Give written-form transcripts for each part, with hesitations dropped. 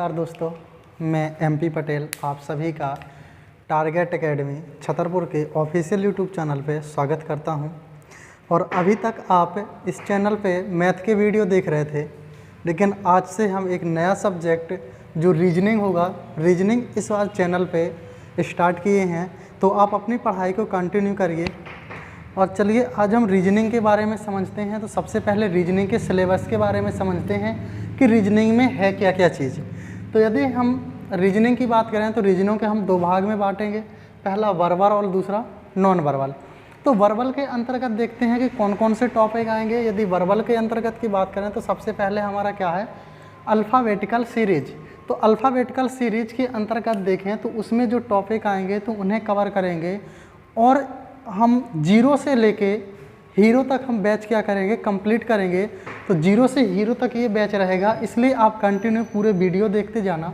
नमस्कार दोस्तों, मैं एमपी पटेल आप सभी का टारगेट एकेडमी छतरपुर के ऑफिशियल यूट्यूब चैनल पे स्वागत करता हूं। और अभी तक आप इस चैनल पे मैथ के वीडियो देख रहे थे, लेकिन आज से हम एक नया सब्जेक्ट जो रीजनिंग होगा, रीजनिंग इस बार चैनल पे स्टार्ट किए हैं। तो आप अपनी पढ़ाई को कंटिन्यू करिए। और चलिए आज हम रीजनिंग के बारे में समझते हैं। तो सबसे पहले रीजनिंग के सिलेबस के बारे में समझते हैं कि रीजनिंग में है क्या क्या चीज़। तो यदि हम रीजनिंग की बात करें तो रीजनिंग के हम दो भाग में बांटेंगे, पहला वर्बल और दूसरा नॉन वर्बल। तो वर्बल के अंतर्गत देखते हैं कि कौन कौन से टॉपिक आएंगे। यदि वर्बल के अंतर्गत की बात करें तो सबसे पहले हमारा क्या है, अल्फ़ाबेटिकल सीरीज। तो अल्फ़ाबेटिकल सीरीज के अंतर्गत देखें तो उसमें जो टॉपिक आएंगे तो उन्हें कवर करेंगे। और हम जीरो से लेके हीरो तक हम बैच क्या करेंगे, कंप्लीट करेंगे। तो जीरो से हीरो तक ये बैच रहेगा, इसलिए आप कंटिन्यू पूरे वीडियो देखते जाना।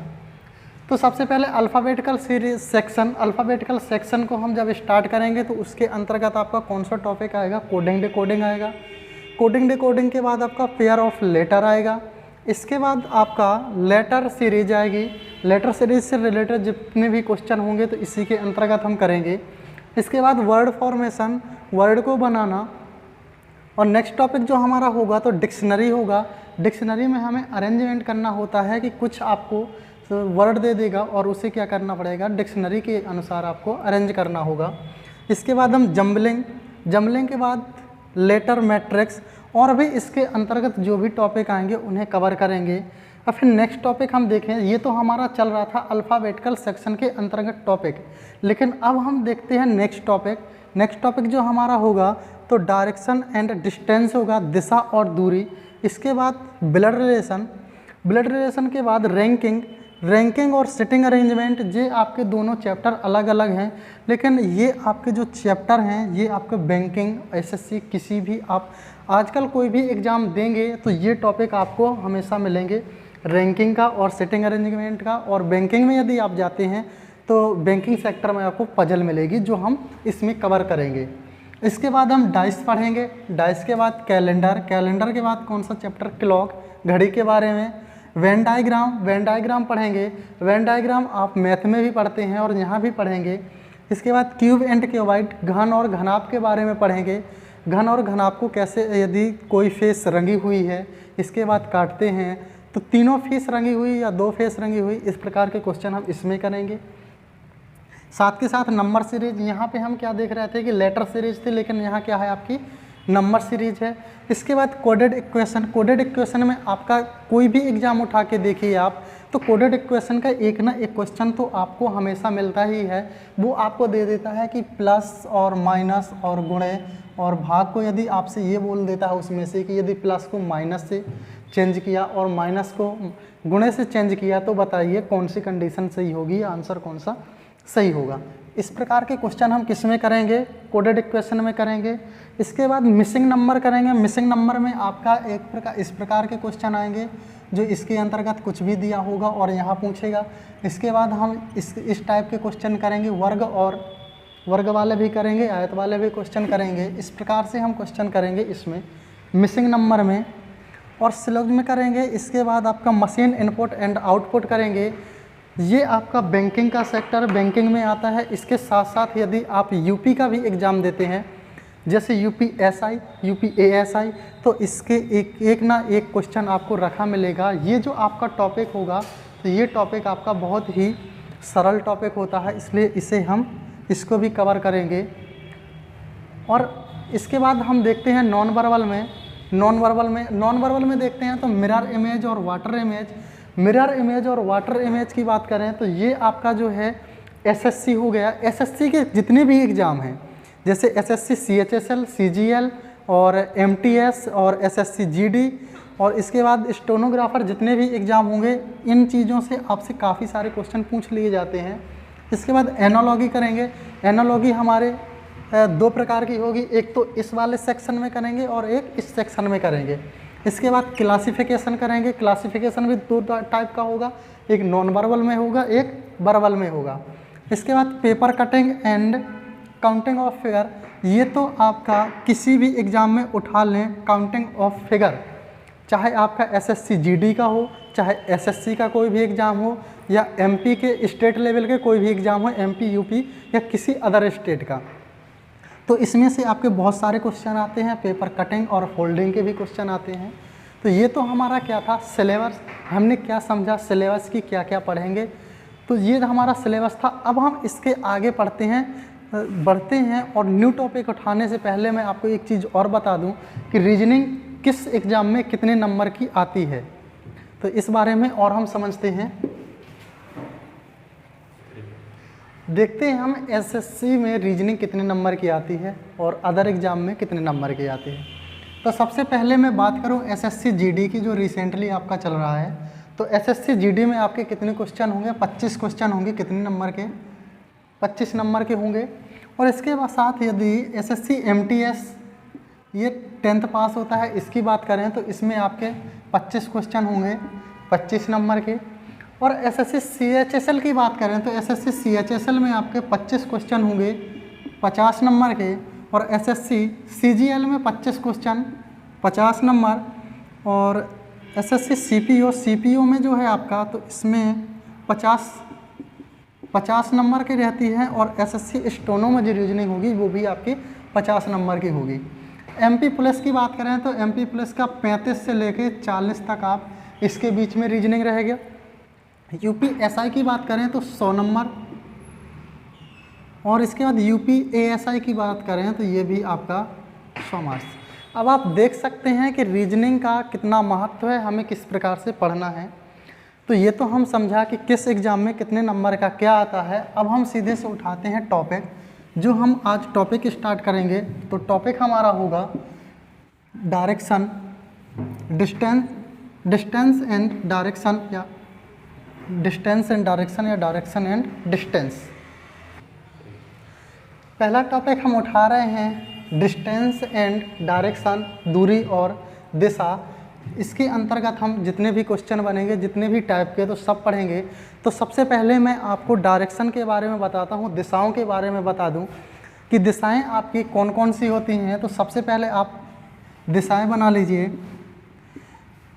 तो सबसे पहले alphabetical series section, alphabetical section को हम जब स्टार्ट करेंगे तो उसके अंतर्गत आपका कौन सा टॉपिक आएगा, कोडिंग डिकोडिंग आएगा। कोडिंग डिकोडिंग के बाद आपका पेयर ऑफ लेटर आएगा। इसके बाद आपका लेटर सीरीज आएगी। लेटर सीरीज से रिलेटेड जितने भी क्वेश्चन होंगे तो इसी के अंतर्गत हम करेंगे। इसके बाद वर्ड फॉर्मेशन, वर्ड को बनाना। और नेक्स्ट टॉपिक जो हमारा होगा तो डिक्शनरी होगा। डिक्शनरी में हमें अरेंजमेंट करना होता है कि कुछ आपको वर्ड दे देगा और उसे क्या करना पड़ेगा, डिक्शनरी के अनुसार आपको अरेंज करना होगा। इसके बाद हम जम्बलिंग, जम्बलिंग के बाद लेटर मैट्रिक्स, और भी इसके अंतर्गत जो भी टॉपिक आएंगे उन्हें कवर करेंगे। और फिर नेक्स्ट टॉपिक हम देखें, ये तो हमारा चल रहा था अल्फ़ाबेटिकल सेक्शन के अंतर्गत टॉपिक, लेकिन अब हम देखते हैं नेक्स्ट टॉपिक। नेक्स्ट टॉपिक जो हमारा होगा तो डायरेक्शन एंड डिस्टेंस होगा, दिशा और दूरी। इसके बाद ब्लड रिलेशन, ब्लड रिलेशन के बाद रैंकिंग, रैंकिंग और सिटिंग अरेंजमेंट। ये आपके दोनों चैप्टर अलग अलग हैं, लेकिन ये आपके जो चैप्टर हैं ये आपके बैंकिंग, एसएससी, किसी भी आप आजकल कोई भी एग्ज़ाम देंगे तो ये टॉपिक आपको हमेशा मिलेंगे, रैंकिंग का और सिटिंग अरेंजमेंट का। और बैंकिंग में यदि आप जाते हैं तो बैंकिंग सेक्टर में आपको पजल मिलेगी जो हम इसमें कवर करेंगे। इसके बाद हम डाइस पढ़ेंगे। डाइस के बाद कैलेंडर, कैलेंडर के बाद कौन सा चैप्टर, क्लॉक, घड़ी के बारे में। वेन डायग्राम, वेन डायग्राम पढ़ेंगे। वेन डायग्राम आप मैथ में भी पढ़ते हैं और यहाँ भी पढ़ेंगे। इसके बाद क्यूब एंड क्यूबाइड, घन और घनाभ के बारे में पढ़ेंगे। घन और घनाभ को कैसे, यदि कोई फेस रंगी हुई है इसके बाद काटते हैं तो तीनों फेस रंगी हुई या दो फेस रंगी हुई, इस प्रकार के क्वेश्चन हम इसमें करेंगे। साथ के साथ नंबर सीरीज, यहाँ पे हम क्या देख रहे थे कि लेटर सीरीज थी, लेकिन यहाँ क्या है आपकी नंबर सीरीज है। इसके बाद कोडेड इक्वेशन, कोडेड इक्वेशन में आपका कोई भी एग्जाम उठा के देखिए आप, तो कोडेड इक्वेशन का एक ना एक क्वेश्चन तो आपको हमेशा मिलता ही है। वो आपको दे देता है कि प्लस और माइनस और गुणे और भाग को यदि आपसे ये बोल देता है उसमें से कि यदि प्लस को माइनस से चेंज किया और माइनस को गुणे से चेंज किया तो बताइए कौन सी कंडीशन सही होगी या आंसर कौन सा सही होगा। इस प्रकार के क्वेश्चन हम किस में करेंगे, कोडेड इक्वेशन में करेंगे। इसके बाद मिसिंग नंबर करेंगे। मिसिंग नंबर में आपका इस प्रकार के क्वेश्चन आएंगे जो इसके अंतर्गत कुछ भी दिया होगा और यहाँ पूछेगा। इसके बाद हम इस टाइप के क्वेश्चन करेंगे, वर्ग और वर्ग वाले भी करेंगे, आयत वाले भी क्वेश्चन करेंगे। इस प्रकार से हम क्वेश्चन करेंगे इसमें मिसिंग नंबर में और स्लग में करेंगे। इसके बाद आपका मशीन इनपुट एंड आउटपुट करेंगे। ये आपका बैंकिंग का सेक्टर बैंकिंग में आता है। इसके साथ साथ यदि आप यूपी का भी एग्ज़ाम देते हैं, जैसे यूपीएसआई, यूपीएएसआई, तो इसके एक ना एक क्वेश्चन आपको रखा मिलेगा। ये जो आपका टॉपिक होगा तो ये टॉपिक आपका बहुत ही सरल टॉपिक होता है, इसलिए इसको भी कवर करेंगे। और इसके बाद हम देखते हैं नॉन वर्बल में। नॉन वर्बल में देखते हैं तो मिरर इमेज और वाटर इमेज। मिरर इमेज और वाटर इमेज की बात करें तो ये आपका जो है एसएससी हो गया। एसएससी के जितने भी एग्ज़ाम हैं, जैसे एसएससी सीएचएसएल, सीजीएल और एमटीएस और एसएससी जीडी, और इसके बाद स्टेनोग्राफर, जितने भी एग्ज़ाम होंगे इन चीज़ों से आपसे काफ़ी सारे क्वेश्चन पूछ लिए जाते हैं। इसके बाद एनालॉगी करेंगे। एनालॉगी हमारे दो प्रकार की होगी, एक तो इस वाले सेक्शन में करेंगे और एक इस सेक्शन में करेंगे। इसके बाद क्लासिफिकेशन करेंगे। क्लासिफिकेशन भी दो टाइप का होगा, एक नॉन वर्बल में होगा, एक वर्बल में होगा। इसके बाद paper cutting and counting of figure, ये तो आपका किसी भी एग्ज़ाम में उठा लें, काउंटिंग ऑफ फिगर। चाहे आपका एसएससी जीडी का हो, चाहे एसएससी का कोई भी एग्ज़ाम हो, या एमपी के स्टेट लेवल के कोई भी एग्ज़ाम हो, एमपी यूपी या किसी अदर स्टेट का। तो इसमें से आपके बहुत सारे क्वेश्चन आते हैं, पेपर कटिंग और फोल्डिंग के भी क्वेश्चन आते हैं। तो ये तो हमारा क्या था, सिलेबस। हमने क्या समझा सिलेबस की क्या क्या पढ़ेंगे, तो ये हमारा सिलेबस था। अब हम इसके आगे बढ़ते हैं और न्यू टॉपिक उठाने से पहले मैं आपको एक चीज़ और बता दूं कि रीजनिंग किस एग्ज़ाम में कितने नंबर की आती है, तो इस बारे में और हम समझते हैं। देखते हैं हम एसएससी में रीजनिंग कितने नंबर की आती है और अदर एग्ज़ाम में कितने नंबर की आती है। तो सबसे पहले मैं बात करूं एसएससी जीडी की, जो रिसेंटली आपका चल रहा है। तो एसएससी जीडी में आपके कितने क्वेश्चन होंगे, 25 क्वेश्चन होंगे। कितने नंबर के, 25 नंबर के होंगे। और इसके बाद साथ यदि एसएससी एमटीएस, ये 10th पास होता है, इसकी बात करें तो इसमें आपके 25 क्वेश्चन होंगे, 25 नंबर के। और एसएससी सीएचएसएल की बात करें तो एसएससी सीएचएसएल में आपके 25 क्वेश्चन होंगे, 50 नंबर के। और एसएससी सीजीएल में 25 क्वेश्चन, 50 नंबर। और एसएससी सीपीओ में जो है आपका, तो इसमें 50 नंबर की रहती है। और एसएससी स्टेनो में जो रीजनिंग होगी वो भी आपकी 50 नंबर की होगी। एमपी प्लस की बात करें तो एमपी प्लस का 35 से लेके 40 तक आप इसके बीच में रीजनिंग रहेगा। यूपी एसआई की बात करें तो 100 नंबर। और इसके बाद यूपी एएसआई की बात करें तो ये भी आपका 100 मार्क्स। अब आप देख सकते हैं कि रीजनिंग का कितना महत्व है, हमें किस प्रकार से पढ़ना है। तो ये तो हम समझा कि किस एग्ज़ाम में कितने नंबर का क्या आता है। अब हम सीधे से उठाते हैं टॉपिक, जो हम आज टॉपिक स्टार्ट करेंगे। तो टॉपिक हमारा होगा डायरेक्शन, डिस्टेंस एंड डायरेक्शन, या डिस्टेंस एंड डायरेक्शन, या डायरेक्शन एंड डिस्टेंस। पहला टॉपिक हम उठा रहे हैं डिस्टेंस एंड डायरेक्शन, दूरी और दिशा। इसके अंतर्गत हम जितने भी क्वेश्चन बनेंगे, जितने भी टाइप के, तो सब पढ़ेंगे। तो सबसे पहले मैं आपको डायरेक्शन के बारे में बताता हूँ, दिशाओं के बारे में बता दूँ कि दिशाएं आपकी कौन कौन सी होती हैं। तो सबसे पहले आप दिशाएं बना लीजिए।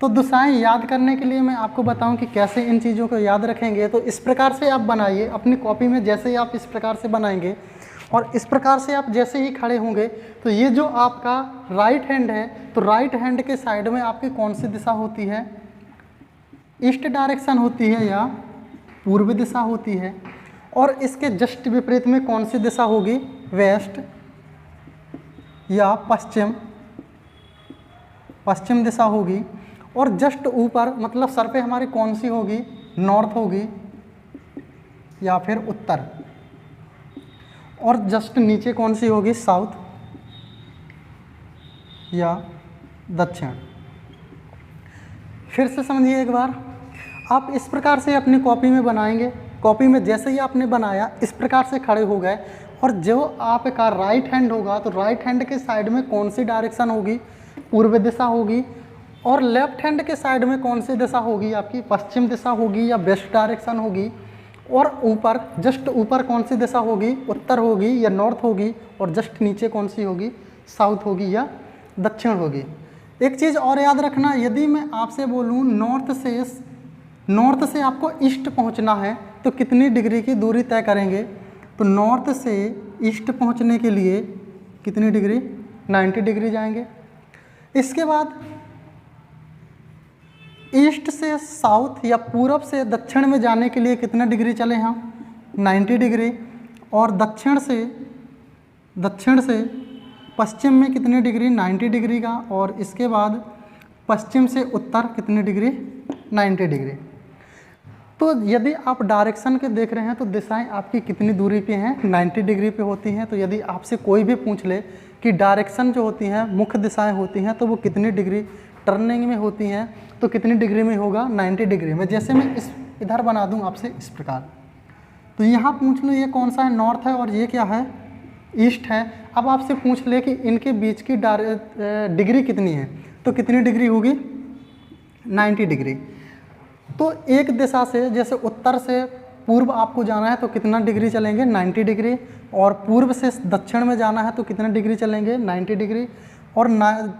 तो दिशाएं याद करने के लिए मैं आपको बताऊं कि कैसे इन चीज़ों को याद रखेंगे। तो इस प्रकार से आप बनाइए अपनी कॉपी में, जैसे ही आप इस प्रकार से बनाएंगे और इस प्रकार से आप जैसे ही खड़े होंगे, तो ये जो आपका राइट हैंड है, तो राइट हैंड के साइड में आपकी कौन सी दिशा होती है, ईस्ट डायरेक्शन होती है या पूर्व दिशा होती है। और इसके जस्ट विपरीत में कौन सी दिशा होगी, वेस्ट या पश्चिम दिशा होगी। और जस्ट ऊपर मतलब सर पे हमारी कौन सी होगी, नॉर्थ होगी या फिर उत्तर। और जस्ट नीचे कौन सी होगी, साउथ या दक्षिण। फिर से समझिए एक बार, आप इस प्रकार से अपनी कॉपी में बनाएंगे। कॉपी में जैसे ही आपने बनाया इस प्रकार से खड़े हो गए, और जो आपका राइट हैंड होगा तो राइट हैंड के साइड में कौन सी डायरेक्शन होगी, पूर्व दिशा होगी। और लेफ्ट हैंड के साइड में कौन सी दिशा होगी, आपकी पश्चिम दिशा होगी या वेस्ट डायरेक्शन होगी। और ऊपर जस्ट ऊपर कौन सी दिशा होगी, उत्तर होगी या नॉर्थ होगी। और जस्ट नीचे कौन सी होगी, साउथ होगी या दक्षिण होगी। एक चीज़ और याद रखना, यदि मैं आपसे बोलूँ नॉर्थ से आपको ईस्ट पहुंचना है तो कितनी डिग्री की दूरी तय करेंगे। तो नॉर्थ से ईस्ट पहुंचने के लिए कितनी डिग्री, 90 डिग्री जाएंगे। इसके बाद ईस्ट से साउथ या पूरब से दक्षिण में जाने के लिए कितना डिग्री चले हम, 90 डिग्री। और दक्षिण से पश्चिम में कितनी डिग्री, 90 डिग्री का। और इसके बाद पश्चिम से उत्तर कितनी डिग्री, 90 डिग्री। तो यदि आप डायरेक्शन के देख रहे हैं तो दिशाएं आपकी कितनी दूरी पे हैं, 90 डिग्री पे होती हैं। तो यदि आपसे कोई भी पूछ ले कि डायरेक्शन जो होती हैं, मुख्य दिशाएं होती हैं, तो वो कितनी डिग्री टर्निंग में होती हैं, तो कितनी डिग्री में होगा, 90 डिग्री में। जैसे मैं इधर बना दूं आपसे इस प्रकार, तो यहाँ पूछ लो ये कौन सा है, नॉर्थ है, और ये क्या है, ईस्ट है। अब आपसे पूछ ले कि इनके बीच की डिग्री कितनी है, तो कितनी डिग्री होगी, 90 डिग्री। तो एक दिशा से, जैसे उत्तर से पूर्व आपको जाना है तो कितना डिग्री चलेंगे, 90 डिग्री। और पूर्व से दक्षिण में जाना है तो कितना डिग्री चलेंगे, 90 डिग्री। और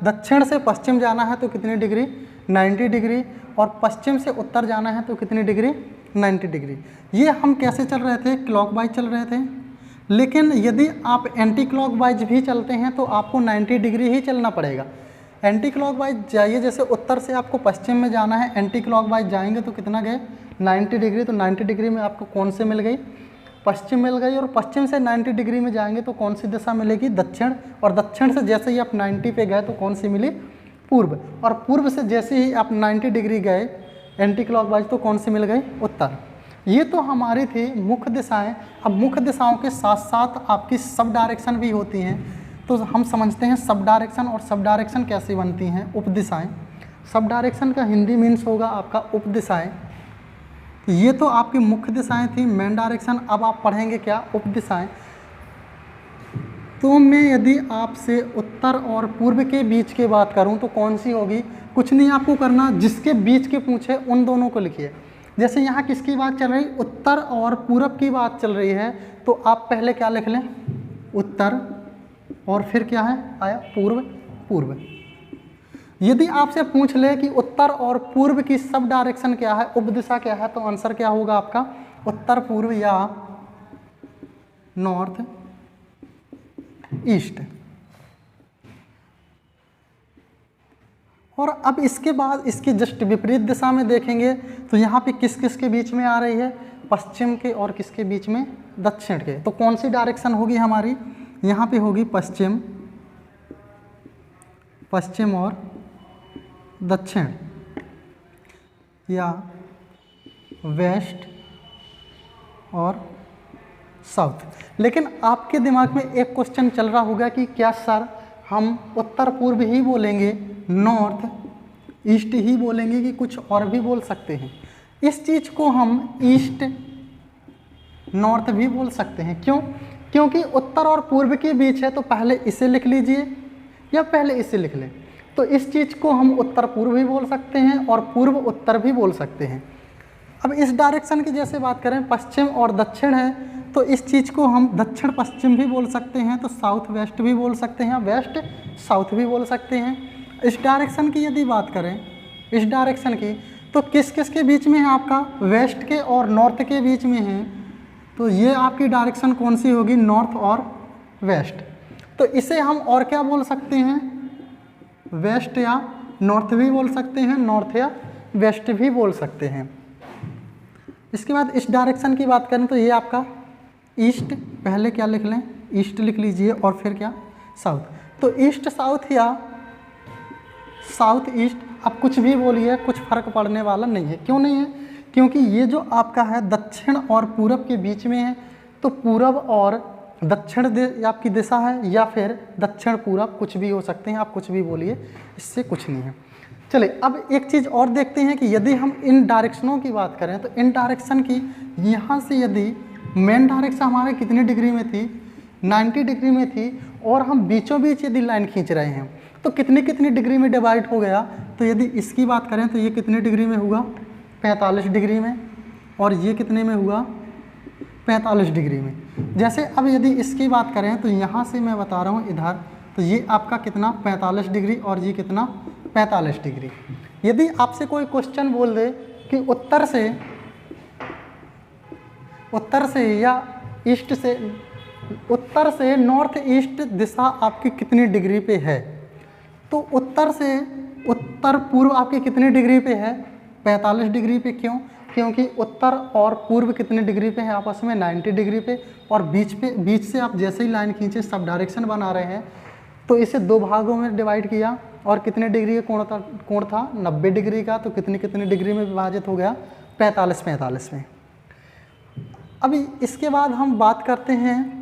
दक्षिण से पश्चिम जाना है तो कितनी डिग्री, 90 डिग्री, और पश्चिम से उत्तर जाना है तो कितनी डिग्री, 90 डिग्री। ये हम कैसे चल रहे थे, क्लॉकवाइज चल रहे थे। लेकिन यदि आप एंटी क्लॉकवाइज भी चलते हैं तो आपको 90 डिग्री ही चलना पड़ेगा। एंटी क्लॉकवाइज जाइए, जैसे उत्तर से आपको पश्चिम में जाना है, एंटी क्लॉकवाइज जाएंगे तो कितना गए, 90 डिग्री। तो 90 डिग्री में आपको कौन से मिल गई, पश्चिम मिल गई। और पश्चिम से 90 डिग्री में जाएंगे तो कौन सी दिशा मिलेगी, दक्षिण। और दक्षिण से जैसे ही आप 90 पे गए तो कौन सी मिली, पूर्व। और पूर्व से जैसे ही आप 90 डिग्री गए एंटी क्लॉकवाइज तो कौन सी मिल गई, उत्तर। ये तो हमारी थी मुख्य दिशाएं। अब मुख्य दिशाओं के साथ साथ आपकी सब डायरेक्शन भी होती हैं, तो हम समझते हैं सब डायरेक्शन। और सब डायरेक्शन कैसी बनती हैं, उपदिशाएं। सब डायरेक्शन का हिंदी मीन्स होगा आपका उपदिशाएं। ये तो आपकी मुख्य दिशाएं थी, मेन डायरेक्शन। अब आप पढ़ेंगे क्या, उपदिशाएं। तो मैं यदि आपसे उत्तर और पूर्व के बीच की बात करूं तो कौन सी होगी, कुछ नहीं आपको करना, जिसके बीच के पूछे उन दोनों को लिखिए। जैसे यहाँ किसकी बात चल रही, उत्तर और पूर्व की बात चल रही है, तो आप पहले क्या लिख लें, उत्तर, और फिर क्या है आया, पूर्व। पूर्व। यदि आपसे पूछ ले कि उत्तर और पूर्व की सब डायरेक्शन क्या है, उपदिशा क्या है, तो आंसर क्या होगा आपका, उत्तर पूर्व या नॉर्थ ईस्ट। और अब इसके बाद इसकी जस्ट विपरीत दिशा में देखेंगे तो यहाँ पे किस किस के बीच में आ रही है, पश्चिम के और किसके बीच में, दक्षिण के। तो कौन सी डायरेक्शन होगी हमारी, यहाँ पे होगी पश्चिम, पश्चिम और दक्षिण, या वेस्ट और साउथ। लेकिन आपके दिमाग में एक क्वेश्चन चल रहा होगा कि क्या सर हम उत्तर पूर्व ही बोलेंगे, नॉर्थ ईस्ट ही बोलेंगे, कि कुछ और भी बोल सकते हैं। इस चीज़ को हम ईस्ट नॉर्थ भी बोल सकते हैं। क्यों, क्योंकि उत्तर और पूर्व के बीच है, तो पहले इसे लिख लीजिए या पहले इसे लिख लें। तो इस चीज़ को हम उत्तर पूर्व भी बोल सकते हैं और पूर्व उत्तर भी बोल सकते हैं। अब इस डायरेक्शन की जैसे बात करें, पश्चिम और दक्षिण है, तो इस चीज़ को हम दक्षिण पश्चिम भी बोल सकते हैं, तो साउथ वेस्ट भी बोल सकते हैं, वेस्ट साउथ भी बोल सकते हैं। इस डायरेक्शन की यदि बात करें, इस डायरेक्शन की, तो किस किस के बीच में है आपका, वेस्ट के और नॉर्थ के बीच में है। तो ये आपकी डायरेक्शन कौन सी होगी, नॉर्थ और वेस्ट। तो इसे हम और क्या बोल सकते हैं, वेस्ट या नॉर्थ भी बोल सकते हैं, नॉर्थ या वेस्ट भी बोल सकते हैं। इसके बाद इस डायरेक्शन की बात करें तो ये आपका ईस्ट, पहले क्या लिख लें, ईस्ट लिख लीजिए, और फिर क्या, साउथ। तो ईस्ट साउथ या साउथ ईस्ट, अब कुछ भी बोलिए, कुछ फर्क पड़ने वाला नहीं है। क्यों नहीं है, क्योंकि ये जो आपका है दक्षिण और पूरब के बीच में है, तो पूरब और दक्षिण आपकी दिशा है, या फिर दक्षिण पूरब, कुछ भी हो सकते हैं, आप कुछ भी बोलिए, इससे कुछ नहीं है। चलिए अब एक चीज़ और देखते हैं कि यदि हम इन डायरेक्शनों की बात करें तो इन डायरेक्शन की, यहाँ से यदि मेन डायरेक्शन हमारे कितनी डिग्री में थी, 90 डिग्री में थी, और हम बीचों बीच यदि लाइन खींच रहे हैं तो कितनी कितनी डिग्री में डिवाइड हो गया। तो यदि इसकी बात करें तो ये कितनी डिग्री में हुआ, 45 डिग्री में, और ये कितने में हुआ, 45 डिग्री में। जैसे अब यदि इसकी बात करें तो यहाँ से मैं बता रहा हूँ इधर, तो ये आपका कितना 45 डिग्री, और ये कितना 45 डिग्री। यदि आपसे कोई क्वेश्चन बोल दे कि उत्तर से या ईस्ट से, उत्तर से नॉर्थ ईस्ट दिशा आपकी कितनी डिग्री पे है, तो उत्तर से उत्तर पूर्व आपकी कितनी डिग्री पे है, 45 डिग्री पे। क्यों, क्योंकि उत्तर और पूर्व कितने डिग्री पे है आपस में, 90 डिग्री पे। और बीच से आप जैसे ही लाइन खींचे, सब डायरेक्शन बना रहे हैं, तो इसे दो भागों में डिवाइड किया, और कितने डिग्री का कोण था 90 डिग्री का, तो कितनी डिग्री में विभाजित हो गया, 45 में। अभी इसके बाद हम बात करते हैं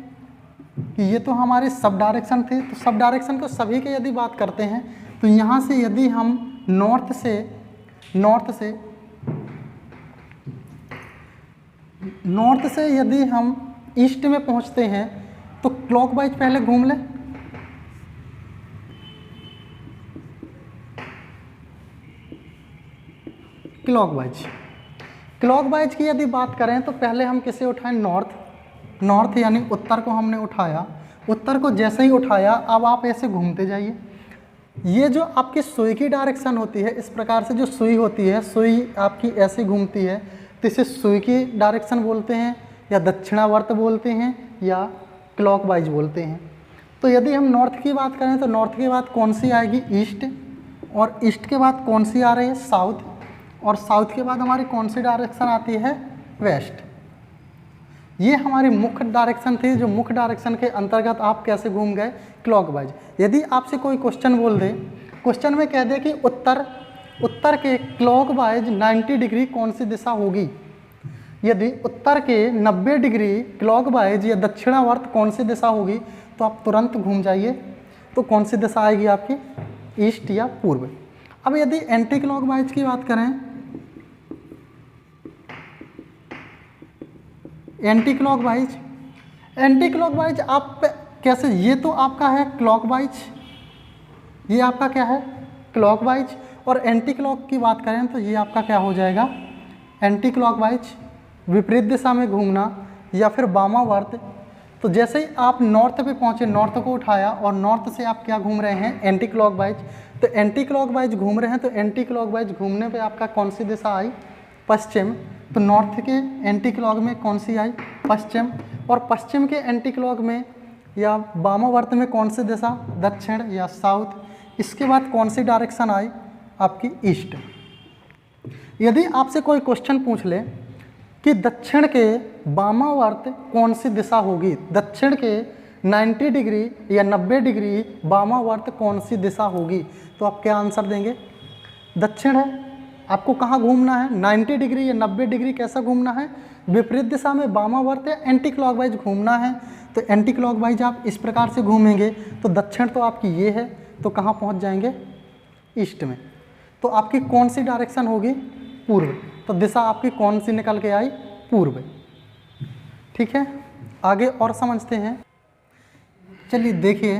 कि ये तो हमारे सब डायरेक्शन थे। तो सब डायरेक्शन को सभी के यदि बात करते हैं तो यहाँ से यदि हम नॉर्थ से यदि हम ईस्ट में पहुँचते हैं तो क्लॉकवाइज पहले घूम लें, क्लॉकवाइज की यदि बात करें तो पहले हम किसे उठाएं, नॉर्थ यानी उत्तर को हमने उठाया। उत्तर को जैसे ही उठाया, अब आप ऐसे घूमते जाइए, ये जो आपकी सुई की डायरेक्शन होती है, इस प्रकार से जो सुई होती है, सुई आपकी ऐसे घूमती है, तो इसे सुई की डायरेक्शन बोलते हैं, या दक्षिणावर्त बोलते हैं, या क्लॉकवाइज बोलते हैं। तो यदि हम नॉर्थ की बात करें तो नॉर्थ के बाद कौन सी आएगी, ईस्ट, और ईस्ट के बाद कौन सी आ रही है, साउथ, और साउथ के बाद हमारी कौन सी डायरेक्शन आती है, वेस्ट। ये हमारी मुख्य डायरेक्शन थी, जो मुख्य डायरेक्शन के अंतर्गत आप कैसे घूम गए, क्लॉकवाइज। यदि आपसे कोई क्वेश्चन बोल दे, क्वेश्चन में कह दे कि उत्तर के क्लॉकवाइज 90 डिग्री कौन सी दिशा होगी, यदि उत्तर के 90 डिग्री क्लॉकवाइज या दक्षिणावर्त कौन सी दिशा होगी, तो आप तुरंत घूम जाइए। तो कौन सी दिशा आएगी आपकी, ईस्ट या पूर्व। अब यदि एंटी क्लॉकवाइज की बात करें, एंटी क्लॉकवाइज आप कैसे, ये तो आपका है क्लॉकवाइज, ये आपका क्या है, क्लॉकवाइज, और एंटी क्लॉक की बात करें तो ये आपका क्या हो जाएगा, एंटी क्लॉकवाइज, विपरीत दिशा में घूमना, या फिर वामावर्त। तो जैसे ही आप नॉर्थ पे पहुंचे, नॉर्थ को उठाया और नॉर्थ से आप क्या घूम रहे हैं, एंटी क्लॉकवाइज। तो एंटी क्लॉकवाइज घूम रहे हैं, तो एंटी क्लॉकवाइज घूमने पे आपका कौन सी दिशा आई, पश्चिम। तो नॉर्थ के एंटी क्लॉक में कौन सी आई, पश्चिम, और पश्चिम के एंटी क्लॉक में या वामावर्त में कौन सी दिशा, दक्षिण या साउथ। इसके बाद कौन सी डायरेक्शन आई आपकी, ईस्ट। यदि आपसे कोई क्वेश्चन पूछ ले कि दक्षिण के वामावर्त कौन सी दिशा होगी, दक्षिण के 90 डिग्री या 90 डिग्री वामावर्त कौन सी दिशा होगी, तो आप क्या आंसर देंगे, दक्षिण है। आपको कहाँ घूमना है, 90 डिग्री या 90 डिग्री कैसा घूमना है, विपरीत दिशा में वामावर्त या एंटी क्लॉकवाइज घूमना है। तो एंटी क्लॉकवाइज आप इस प्रकार से घूमेंगे, तो दक्षिण तो आपकी ये है, तो कहाँ पहुँच जाएंगे, ईस्ट में। तो आपकी कौन सी डायरेक्शन होगी, पूर्व। तो दिशा आपकी कौन सी निकल के आई, पूर्व। ठीक है, आगे और समझते हैं। चलिए देखिए,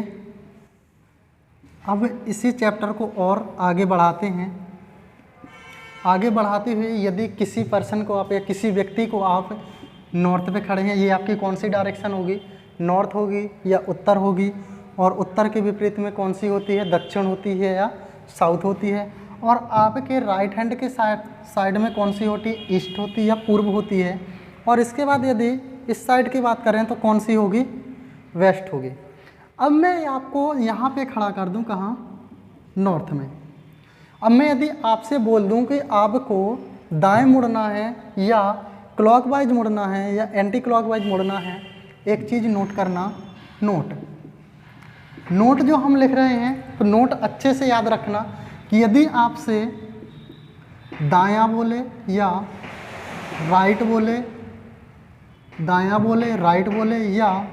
अब इसी चैप्टर को और आगे बढ़ाते हैं। आगे बढ़ाते हुए यदि किसी पर्सन को आप या किसी व्यक्ति को आप नॉर्थ पे खड़े हैं, ये आपकी कौन सी डायरेक्शन होगी, नॉर्थ होगी या उत्तर होगी, और उत्तर के विपरीत में कौन सी होती है, दक्षिण होती है या साउथ होती है, और आपके राइट हैंड के साइड में कौन सी होती है, ईस्ट होती है या पूर्व होती है। और इसके बाद यदि इस साइड की बात करें तो कौन सी होगी, वेस्ट होगी। अब मैं आपको यहाँ पे खड़ा कर दूँ, कहाँ, नॉर्थ में। अब मैं यदि आपसे बोल दूँ कि आपको दाएं मुड़ना है या क्लॉकवाइज मुड़ना है या एंटी क्लॉकवाइज मुड़ना है, एक चीज़ नोट करना, नोट जो हम लिख रहे हैं, तो नोट अच्छे से याद रखना कि यदि आपसे दायां बोले या राइट बोले, दायां बोले, राइट बोले, या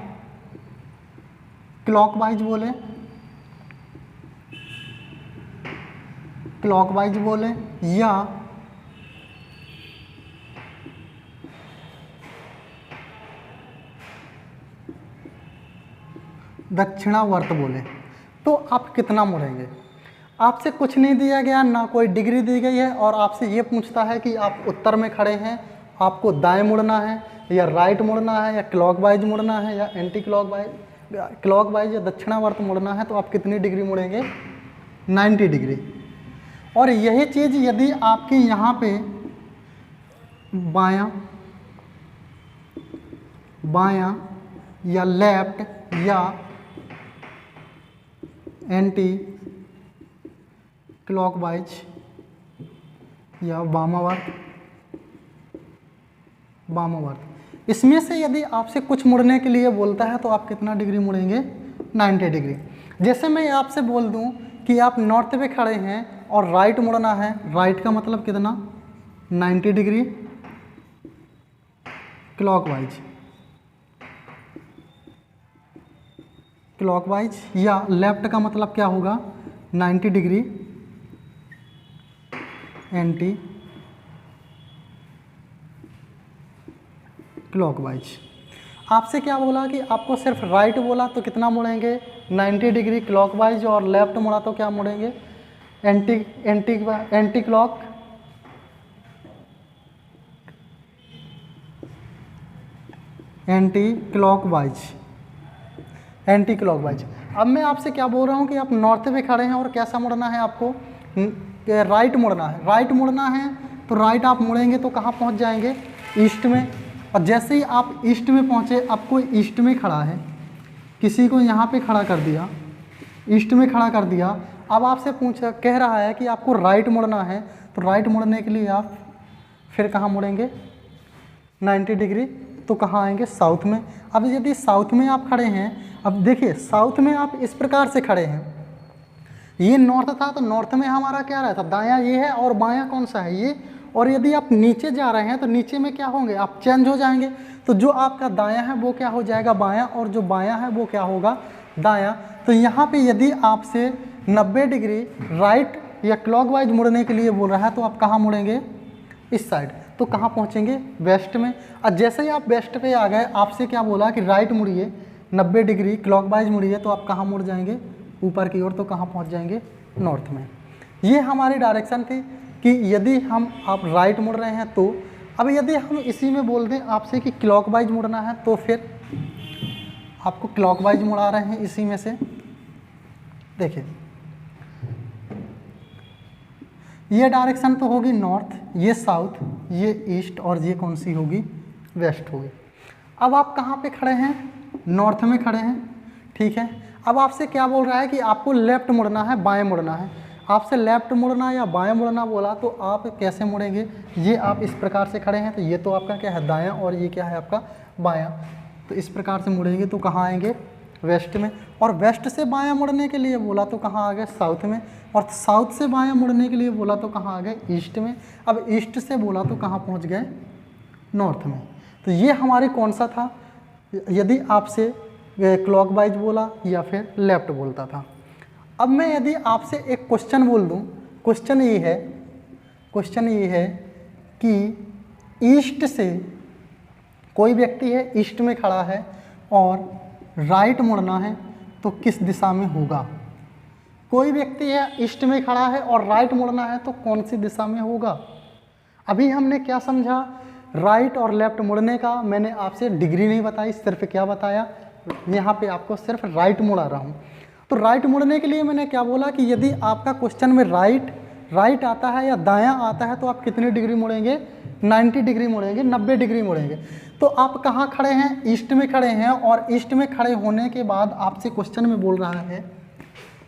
क्लॉकवाइज बोले, या दक्षिणावर्त बोले, तो आप कितना मुड़ेंगे। आपसे कुछ नहीं दिया गया, ना कोई डिग्री दी गई है, और आपसे ये पूछता है कि आप उत्तर में खड़े हैं, आपको दाएं मुड़ना है या राइट मुड़ना है या क्लॉकवाइज मुड़ना है या एंटी क्लॉकवाइज या दक्षिणावर्त मुड़ना है, तो आप कितनी डिग्री मुड़ेंगे, 90 डिग्री। और यही चीज़ यदि आपके यहाँ पे बायां या लेफ्ट या एंटी क्लॉकवाइज या वामावर्त, इसमें से यदि आपसे कुछ मुड़ने के लिए बोलता है तो आप कितना डिग्री मुड़ेंगे, 90 डिग्री। जैसे मैं आपसे बोल दूं कि आप नॉर्थ पे खड़े हैं और राइट मुड़ना है, राइट का मतलब कितना, 90 डिग्री क्लॉकवाइज, या लेफ्ट का मतलब क्या होगा, 90 डिग्री एंटी क्लॉकवाइज। आपसे क्या बोला कि आपको सिर्फ राइट बोला तो कितना मुड़ेंगे, 90 डिग्री क्लॉकवाइज, और लेफ्ट मुड़ा तो क्या मुड़ेंगे, एंटी क्लॉकवाइज। अब मैं आपसे क्या बोल रहा हूँ कि आप नॉर्थ में खड़े हैं और कैसा मुड़ना है आपको, राइट मुड़ना है। राइट मुड़ना है तो राइट आप मुड़ेंगे तो कहाँ पहुँच जाएंगे, ईस्ट में। और जैसे ही आप ईस्ट में पहुँचे, अब कोई ईस्ट में खड़ा है, किसी को यहाँ पे खड़ा कर दिया, ईस्ट में खड़ा कर दिया। अब आपसे कह रहा है कि आपको राइट मुड़ना है, तो राइट मुड़ने के लिए आप फिर कहाँ मुड़ेंगे, 90 डिग्री, तो कहाँ आएंगे, साउथ में। अब यदि साउथ में आप खड़े हैं, अब देखिए साउथ में आप इस प्रकार से खड़े हैं, ये नॉर्थ था तो नॉर्थ में हमारा क्या रहता, दायां ये है और बायां कौन सा है, ये। और यदि आप नीचे जा रहे हैं तो नीचे में क्या होंगे, आप चेंज हो जाएंगे। तो जो आपका दायां है वो क्या हो जाएगा, बायां, और जो बायां है वो क्या होगा, दायां। तो यहाँ पे यदि आपसे 90 डिग्री राइट या क्लॉकवाइज मुड़ने के लिए बोल रहा है, तो आप कहाँ मुड़ेंगे, इस साइड। तो कहाँ पहुँचेंगे, वेस्ट में। और जैसे ही आप वेस्ट पे आ गए, आपसे क्या बोला कि राइट मुड़िए 90 डिग्री क्लॉकवाइज मुड़िए, तो आप कहाँ मुड़ जाएंगे, ऊपर की ओर। तो कहाँ पहुँच जाएंगे, नॉर्थ में। ये हमारी डायरेक्शन थी कि यदि आप राइट मुड़ रहे हैं तो। अब यदि हम इसी में बोल दें आपसे कि क्लॉकवाइज मुड़ना है, तो फिर आपको क्लॉकवाइज मुड़ा रहे हैं इसी में से। देखिए ये डायरेक्शन तो होगी नॉर्थ, ये साउथ, ये ईस्ट, और ये कौन सी होगी, वेस्ट होगी। अब आप कहाँ पे खड़े हैं, नॉर्थ में खड़े हैं, ठीक है। अब आपसे क्या बोल रहा है कि आपको लेफ्ट मुड़ना है, बाएं मुड़ना है। आपसे लेफ्ट मुड़ना या बाएं मुड़ना बोला, तो आप कैसे मुड़ेंगे, ये आप इस प्रकार से खड़े हैं, तो ये तो आपका क्या है, दायां, और ये क्या है आपका, बायां। तो इस प्रकार से मुड़ेंगे तो कहाँ आएंगे, वेस्ट में। और वेस्ट से बायां मुड़ने के लिए बोला तो कहाँ आ गए, साउथ में। और साउथ से बायां मुड़ने के लिए बोला तो कहाँ आ गए, ईस्ट में। अब ईस्ट से बोला तो कहाँ पहुँच गए, नॉर्थ में। तो ये हमारे कौन सा था, यदि आपसे क्लॉकवाइज बोला या फिर लेफ्ट बोलता था। अब मैं यदि आपसे एक क्वेश्चन बोल दूं, क्वेश्चन ये है कि ईस्ट से कोई व्यक्ति है, ईस्ट में खड़ा है और राइट मुड़ना है, तो किस दिशा में होगा। कोई व्यक्ति है, ईस्ट में खड़ा है और राइट मुड़ना है, तो कौन सी दिशा में होगा। अभी हमने क्या समझा, राइट और लेफ्ट मुड़ने का मैंने आपसे डिग्री नहीं बताई, सिर्फ क्या बताया, यहाँ पे आपको सिर्फ राइट मुड़ा रहा हूँ। तो राइट मुड़ने के लिए मैंने क्या बोला कि यदि आपका क्वेश्चन में राइट आता है या दायां आता है, तो आप कितनी डिग्री मुड़ेंगे, 90 डिग्री मुड़ेंगे, 90 डिग्री मुड़ेंगे। तो आप कहाँ खड़े हैं, ईस्ट में खड़े हैं। और ईस्ट में खड़े होने के बाद आपसे क्वेश्चन में बोल रहा है,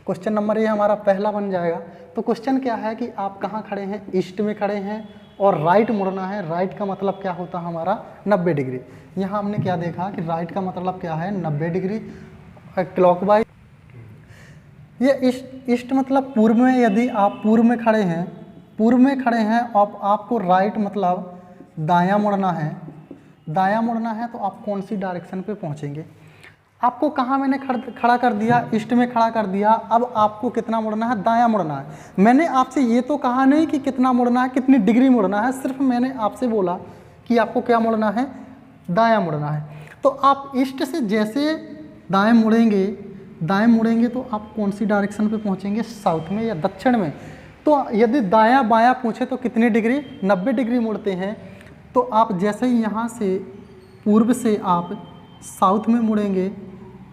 क्वेश्चन नंबर ये हमारा पहला बन जाएगा। तो क्वेश्चन क्या है कि आप कहाँ खड़े हैं, ईस्ट में खड़े हैं और राइट मुड़ना है। राइट का मतलब क्या होता है हमारा, 90 डिग्री। यहाँ हमने क्या देखा कि राइट का मतलब क्या है, 90 डिग्री क्लॉकवाइज। ये ईस्ट मतलब पूर्व में। यदि आप पूर्व में खड़े हैं और आपको राइट मतलब दायां मुड़ना है, तो आप कौन सी डायरेक्शन पे पहुंचेंगे। आपको कहाँ मैंने खड़ा कर दिया, ईस्ट में खड़ा कर दिया। अब आपको कितना मुड़ना है, दायां मुड़ना है। मैंने आपसे ये तो कहा नहीं कि कितना मुड़ना है, कितनी डिग्री मुड़ना है, सिर्फ मैंने आपसे बोला कि आपको क्या मुड़ना है, दायां मुड़ना है। तो आप ईस्ट से जैसे दाएं मुड़ेंगे तो आप कौन सी डायरेक्शन पे पहुंचेंगे, साउथ में या दक्षिण में। तो यदि दायां बायां पूछे तो कितनी डिग्री, 90 डिग्री मुड़ते हैं। तो आप जैसे ही यहाँ से पूर्व से आप साउथ में मुड़ेंगे,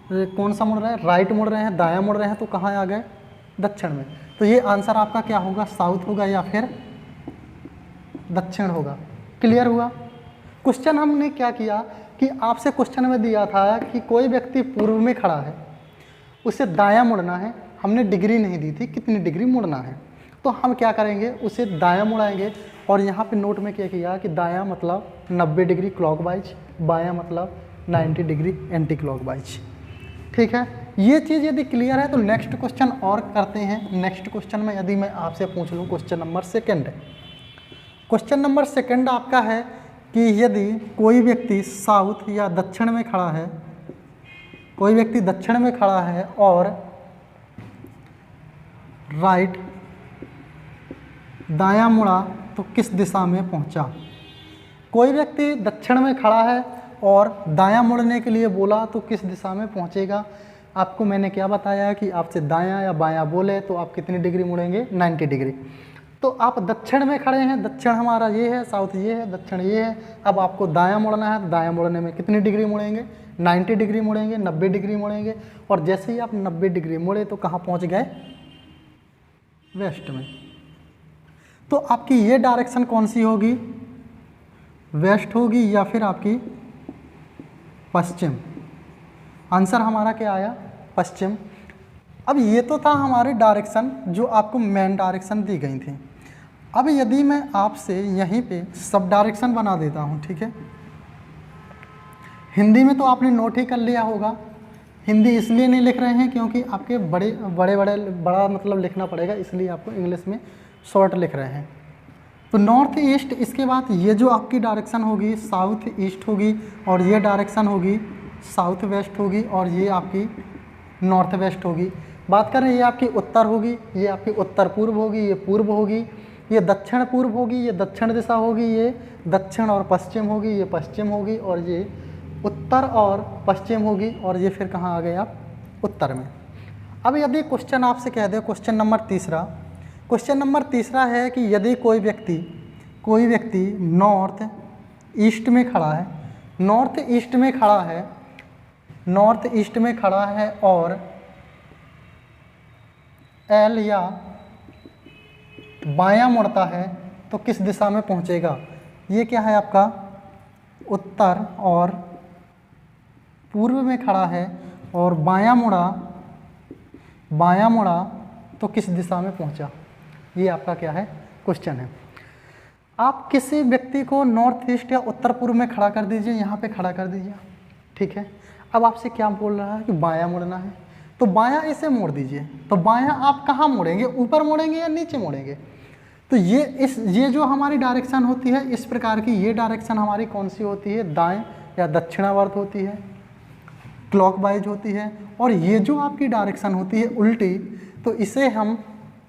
कौन सा मुड़ रहा है, राइट मुड़ रहे हैं, दायां मुड़ रहे हैं, तो कहाँ आ गए, दक्षिण में। तो ये आंसर आपका क्या होगा, साउथ होगा या फिर दक्षिण होगा। क्लियर हुआ। क्वेश्चन हमने क्या किया कि आपसे क्वेश्चन में दिया था कि कोई व्यक्ति पूर्व में खड़ा है, उसे दायां मुड़ना है। हमने डिग्री नहीं दी थी कितनी डिग्री मुड़ना है, तो हम क्या करेंगे, उसे दायां मुड़ाएंगे। और यहाँ पे नोट में क्या किया कि दायां मतलब 90 डिग्री क्लॉकवाइज, बायां मतलब 90 डिग्री एंटी क्लॉकवाइज। ठीक है, ये चीज़ यदि क्लियर है तो नेक्स्ट क्वेश्चन और करते हैं। नेक्स्ट क्वेश्चन में यदि मैं आपसे पूछ लूँ, क्वेश्चन नंबर सेकंड है। क्वेश्चन नंबर सेकंड आपका है कि यदि कोई व्यक्ति साउथ या दक्षिण में खड़ा है, कोई व्यक्ति दक्षिण में खड़ा है और राइट दायां मुड़ा, तो किस दिशा में पहुंचा। कोई व्यक्ति दक्षिण में खड़ा है और दायां मुड़ने के लिए बोला, तो किस दिशा में पहुंचेगा। आपको मैंने क्या बताया कि आपसे दायां या बायां बोले तो आप कितनी डिग्री मुड़ेंगे, 90 डिग्री। तो आप दक्षिण में खड़े हैं, दक्षिण हमारा ये है, साउथ ये है, दक्षिण ये है। अब आपको दायां मुड़ना है, तो दायां मुड़ने में कितनी डिग्री मुड़ेंगे? 90 डिग्री मुड़ेंगे, 90 डिग्री मुड़ेंगे। और जैसे ही आप 90 डिग्री मुड़े तो कहाँ पहुँच गए? वेस्ट में। तो आपकी ये डायरेक्शन कौन सी होगी? वेस्ट होगी या फिर आपकी पश्चिम? आंसर हमारा क्या आया? पश्चिम। अब ये तो था हमारे डायरेक्शन जो आपको मेन डायरेक्शन दी गई थी। अब यदि मैं आपसे यहीं पे सब डायरेक्शन बना देता हूँ, ठीक है। हिंदी में तो आपने नोट ही कर लिया होगा। हिंदी इसलिए नहीं लिख रहे हैं क्योंकि आपके बड़ा मतलब लिखना पड़ेगा, इसलिए आपको इंग्लिश में शॉर्ट लिख रहे हैं। तो नॉर्थ ईस्ट, इसके बाद ये जो आपकी डायरेक्शन होगी साउथ ईस्ट होगी, और ये डायरेक्शन होगी साउथ वेस्ट होगी, और ये आपकी नॉर्थ वेस्ट होगी। बात करें ये आपकी उत्तर होगी, ये आपकी उत्तर पूर्व होगी, ये पूर्व होगी, ये दक्षिण पूर्व होगी, ये दक्षिण दिशा होगी, ये दक्षिण और पश्चिम होगी, ये पश्चिम होगी, और ये उत्तर और पश्चिम होगी, और ये फिर कहाँ आ गए आप? उत्तर में। अब यदि क्वेश्चन आपसे कह दे, क्वेश्चन नंबर तीसरा है कि यदि कोई व्यक्ति नॉर्थ ईस्ट में खड़ा है और एल या बायां मुड़ता है तो किस दिशा में पहुंचेगा? ये क्या है आपका? उत्तर और पूर्व में खड़ा है और बायां मुड़ा तो किस दिशा में पहुंचा? ये आपका क्या है? क्वेश्चन है। आप किसी व्यक्ति को नॉर्थ ईस्ट या उत्तर पूर्व में खड़ा कर दीजिए, यहाँ पे खड़ा कर दीजिए, ठीक है। अब आपसे क्या बोल रहा है कि बायां मुड़ना है, तो बायां ऐसे मोड़ दीजिए। तो बायां आप कहाँ मोड़ेंगे? ऊपर मोड़ेंगे या नीचे मोड़ेंगे? तो ये जो हमारी डायरेक्शन होती है इस प्रकार की, ये डायरेक्शन हमारी कौन सी होती है? दाएं या दक्षिणावर्त होती है, क्लॉकवाइज होती है। और ये जो आपकी डायरेक्शन होती है उल्टी, तो इसे हम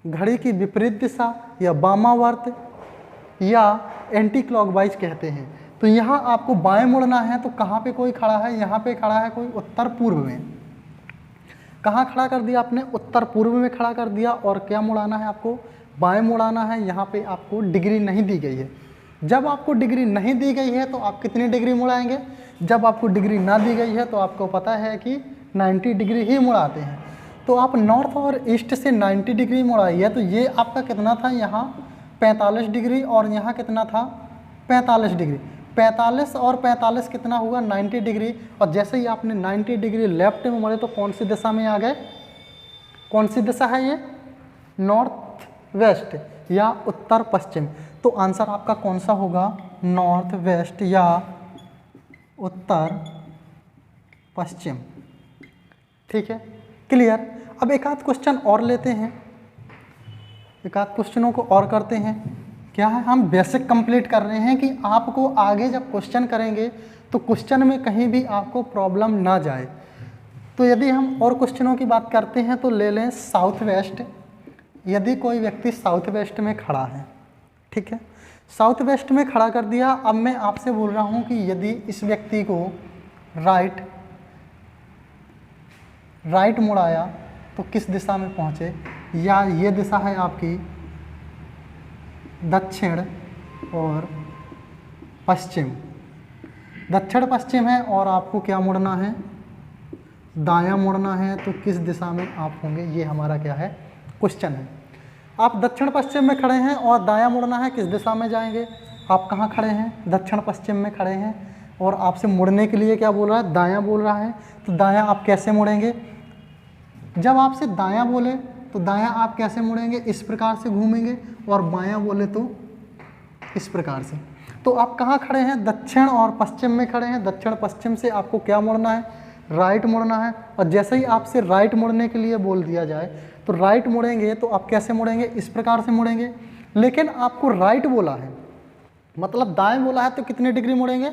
घड़ी की विपरीत दिशा या वामावर्त या एंटी क्लॉकवाइज कहते हैं। तो यहाँ आपको बाएं मुड़ना है, तो कहाँ पे कोई खड़ा है? यहाँ पे खड़ा है कोई उत्तर पूर्व में। कहाँ खड़ा कर दिया आपने? उत्तर पूर्व में खड़ा कर दिया। और क्या मुड़ाना है आपको? बाएं मुड़ाना है। यहाँ पे आपको डिग्री नहीं दी गई है। जब आपको डिग्री नहीं दी गई है तो आप कितनी डिग्री मुड़ाएंगे? जब आपको डिग्री ना दी गई है तो आपको पता है कि 90 डिग्री ही मुड़ाते हैं। तो आप नॉर्थ और ईस्ट से 90 डिग्री मुड़ाइए। तो ये आपका कितना था? यहाँ 45 डिग्री, और यहाँ कितना था? 45 डिग्री। 45 और 45 कितना हुआ? 90 डिग्री। और जैसे ही आपने 90 डिग्री लेफ्ट में मुड़े तो कौन सी दिशा में आ गए? कौन सी दिशा है ये? नॉर्थ वेस्ट या उत्तर पश्चिम। तो आंसर आपका कौन सा होगा? नॉर्थ वेस्ट या उत्तर पश्चिम। ठीक है, क्लियर। अब एक आध क्वेश्चन और लेते हैं, एक आध क्वेश्चनों को और करते हैं। क्या है? हम बेसिक कंप्लीट कर रहे हैं कि आपको आगे जब क्वेश्चन करेंगे तो क्वेश्चन में कहीं भी आपको प्रॉब्लम ना जाए। तो यदि हम और क्वेश्चनों की बात करते हैं तो ले लें साउथ वेस्ट। यदि कोई व्यक्ति साउथ वेस्ट में खड़ा है, ठीक है, साउथ वेस्ट में खड़ा कर दिया। अब मैं आपसे बोल रहा हूँ कि यदि इस व्यक्ति को राइट मुड़ाया तो किस दिशा में पहुँचे? या ये दिशा है आपकी दक्षिण और पश्चिम, दक्षिण पश्चिम है, और आपको क्या मुड़ना है? दायां मुड़ना है। तो किस दिशा में आप होंगे? ये हमारा क्या है? क्वेश्चन है। आप दक्षिण पश्चिम में खड़े हैं और दायां मुड़ना है, किस दिशा में जाएंगे? आप कहाँ खड़े हैं? दक्षिण पश्चिम में खड़े हैं, और आपसे मुड़ने के लिए क्या बोल रहा है? दायां बोल रहा है। तो दायां आप कैसे मुड़ेंगे? जब आपसे दायां बोले तो दायां आप कैसे मुड़ेंगे? इस प्रकार से घूमेंगे, और बायां बोले तो इस प्रकार से। तो आप कहाँ खड़े हैं? दक्षिण और पश्चिम में खड़े हैं। दक्षिण पश्चिम से आपको क्या मुड़ना है? राइट मुड़ना है। और जैसे ही आपसे राइट मुड़ने के लिए बोल दिया जाए तो राइट मुड़ेंगे। तो आप कैसे मुड़ेंगे? इस प्रकार से मुड़ेंगे। लेकिन आपको राइट बोला है, मतलब दाएं बोला है, तो कितने डिग्री मुड़ेंगे?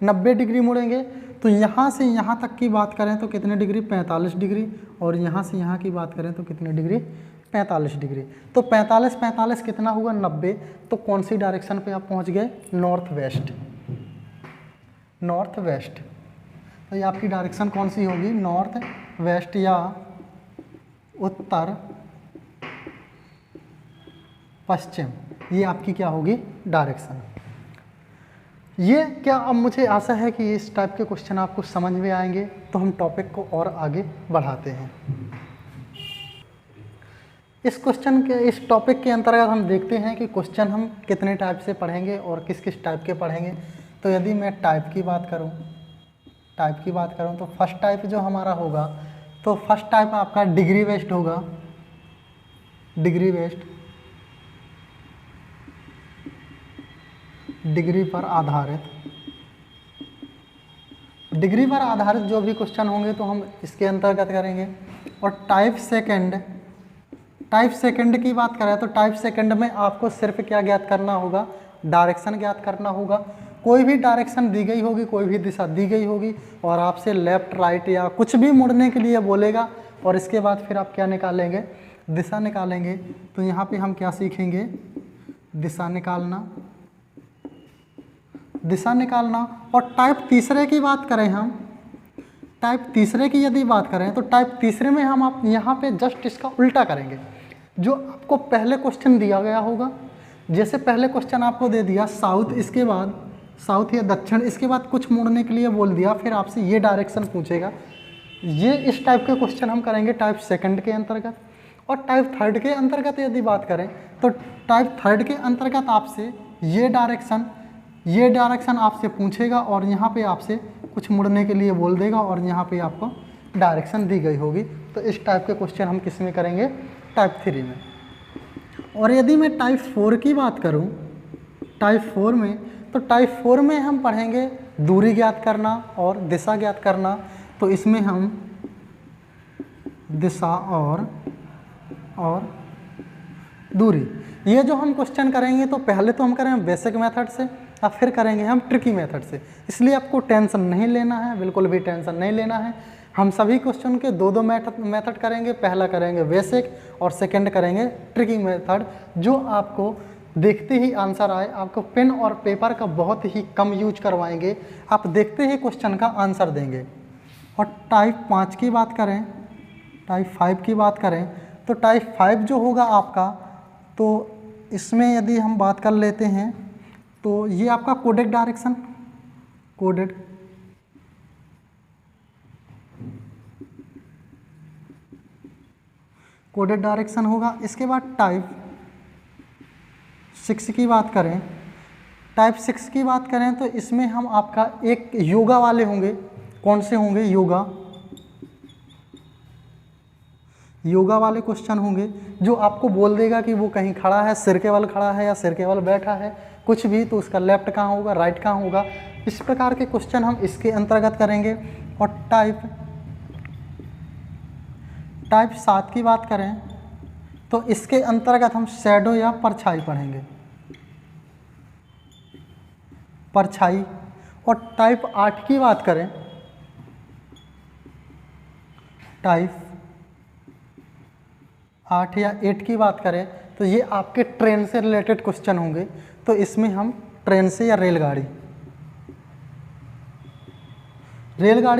90 डिग्री मुड़ेंगे। तो यहाँ से यहाँ तक की बात करें तो कितने डिग्री? 45 डिग्री। और यहाँ से यहाँ की बात करें तो कितने डिग्री? 45 डिग्री। तो 45 कितना हुआ? 90। तो कौन सी डायरेक्शन पे आप पहुँच गए? North west. North west. तो ये आपकी डायरेक्शन कौन सी होगी? नॉर्थ वेस्ट या उत्तर पश्चिम, ये आपकी क्या होगी डायरेक्शन। ये क्या, अब मुझे आशा है कि इस टाइप के क्वेश्चन आपको समझ में आएंगे, तो हम टॉपिक को और आगे बढ़ाते हैं। इस टॉपिक के अंतर्गत हम देखते हैं कि क्वेश्चन हम कितने टाइप से पढ़ेंगे और किस किस टाइप के पढ़ेंगे। तो यदि मैं टाइप की बात करूं तो फर्स्ट टाइप जो हमारा होगा, तो फर्स्ट टाइप आपका डिग्री बेस्ड होगा, डिग्री पर आधारित जो भी क्वेश्चन होंगे तो हम इसके अंतर्गत करेंगे। और टाइप सेकंड की बात करें तो टाइप सेकंड में आपको सिर्फ क्या ज्ञात करना होगा, डायरेक्शन ज्ञात करना होगा। कोई भी डायरेक्शन दी गई होगी, कोई भी दिशा दी गई होगी और आपसे लेफ्ट राइट या कुछ भी मुड़ने के लिए बोलेगा, और इसके बाद फिर आप क्या निकालेंगे, दिशा निकालेंगे। तो यहाँ पे हम क्या सीखेंगे, दिशा निकालना। और टाइप तीसरे की बात करें हम, टाइप तीसरे की यदि बात करें तो टाइप तीसरे में हम आप यहाँ पे जस्ट इसका उल्टा करेंगे। जो आपको पहले क्वेश्चन दिया गया होगा, जैसे पहले क्वेश्चन आपको दे दिया साउथ, इसके बाद साउथ या दक्षिण, इसके बाद कुछ मुड़ने के लिए बोल दिया, फिर आपसे ये डायरेक्शन पूछेगा। ये इस टाइप के क्वेश्चन हम करेंगे टाइप सेकंड के अंतर्गत। और टाइप थर्ड के अंतर्गत यदि बात करें तो टाइप थर्ड के अंतर्गत आपसे ये डायरेक्शन आपसे पूछेगा और यहाँ पे आपसे कुछ मुड़ने के लिए बोल देगा और यहाँ पे आपको डायरेक्शन दी गई होगी। तो इस टाइप के क्वेश्चन हम किस में करेंगे, टाइप 3 में। और यदि मैं टाइप 4 की बात करूँ, टाइप 4 में, तो टाइप 4 में हम पढ़ेंगे दूरी ज्ञात करना और दिशा ज्ञात करना। तो इसमें हम दिशा और दूरी, ये जो हम क्वेश्चन करेंगे तो पहले तो हम करेंगे बेसिक मेथड से और फिर करेंगे हम ट्रिकी मेथड से। इसलिए आपको टेंशन नहीं लेना है, बिल्कुल भी टेंशन नहीं लेना है। हम सभी क्वेश्चन के दो मेथड करेंगे, पहला करेंगे बेसिक और सेकंड करेंगे ट्रिकी मेथड। जो आपको देखते ही आंसर आए, आपको पेन और पेपर का बहुत ही कम यूज करवाएंगे, आप देखते ही क्वेश्चन का आंसर देंगे। और टाइप 5 की बात करें, टाइप 5 की बात करें तो टाइप 5 जो होगा आपका, तो इसमें यदि हम बात कर लेते हैं तो ये आपका कोडेड डायरेक्शन, कोडेड डायरेक्शन होगा। इसके बाद टाइप 6 की बात करें, टाइप 6 की बात करें तो इसमें हम आपका एक योगा वाले होंगे। कौन से होंगे, योगा वाले क्वेश्चन होंगे, जो आपको बोल देगा कि वो कहीं खड़ा है, सिर के बल खड़ा है या सिर के बल बैठा है, कुछ भी, तो उसका लेफ्ट कहाँ होगा, राइट कहाँ होगा। इस प्रकार के क्वेश्चन हम इसके अंतर्गत करेंगे। और टाइप 7 की बात करें तो इसके अंतर्गत हम शैडो या परछाई पढ़ेंगे, परछाई। और टाइप 8 की बात करें, टाइप 8 या 8 की बात करें तो ये आपके ट्रेन से रिलेटेड क्वेश्चन होंगे। तो इसमें हम ट्रेन से या रेलगाड़ी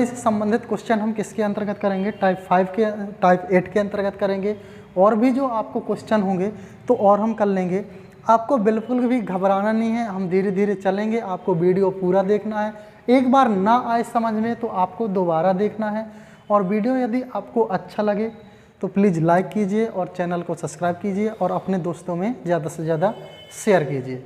से संबंधित क्वेश्चन हम किसके अंतर्गत करेंगे, टाइप 8 के अंतर्गत करेंगे। और भी जो आपको क्वेश्चन होंगे तो और हम कर लेंगे। आपको बिल्कुल भी घबराना नहीं है, हम धीरे धीरे चलेंगे। आपको वीडियो पूरा देखना है, एक बार ना आए समझ में तो आपको दोबारा देखना है। और वीडियो यदि आपको अच्छा लगे तो प्लीज़ लाइक कीजिए और चैनल को सब्सक्राइब कीजिए और अपने दोस्तों में ज़्यादा से ज़्यादा शेयर कीजिए।